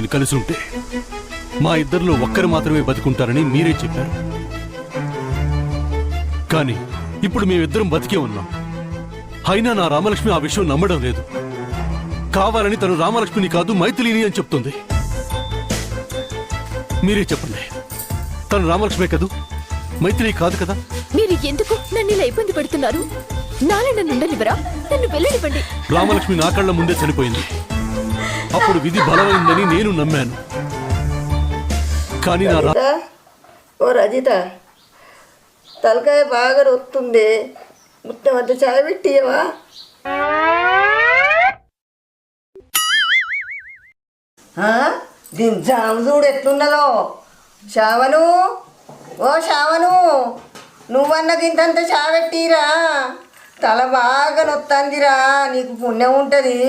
నేను కలిసి ఉంటే మా ఇద్దరిలో ఒక్కరు మాత్రమే బతికుంటారని మీరే చెప్పారు. కానీ ఇప్పుడు మేమిద్దరం బతికే ఉన్నాం. అయినా నా రామలక్ష్మి ఆ విషయం నమ్మడం లేదు. కావాలని తను రామలక్ష్మిని కాదు మైథిలిని అని చెప్తుంది. మీరే చెప్పండి, తను రామలక్ష్మే కదూ, మైథిలి కాదు కదా? మీరు ఎందుకు నన్ను ఇలా ఇబ్బంది పెడుతున్నారు? నాలో నన్ను ఉండనివ్వరా? నన్ను వెళ్ళనివ్వండి. రామలక్ష్మి నా కళ్ళ ముందే చనిపోయింది. అప్పుడు విధి బలమైందని నేను నమ్మాను. కానీ ఓ రజిత, తలకాయ బాగా నొస్తుంది, మొత్తం అంత చాయ్ పెట్టియవా? దీని జాము చూడు ఎట్లున్నదో. శావను, ఓ శావను, నువ్వన్న గింతంత చాయ్ పెట్టిరా, తల బాగా నొత్తందిరా, నీకు పుణ్యం ఉంటుంది.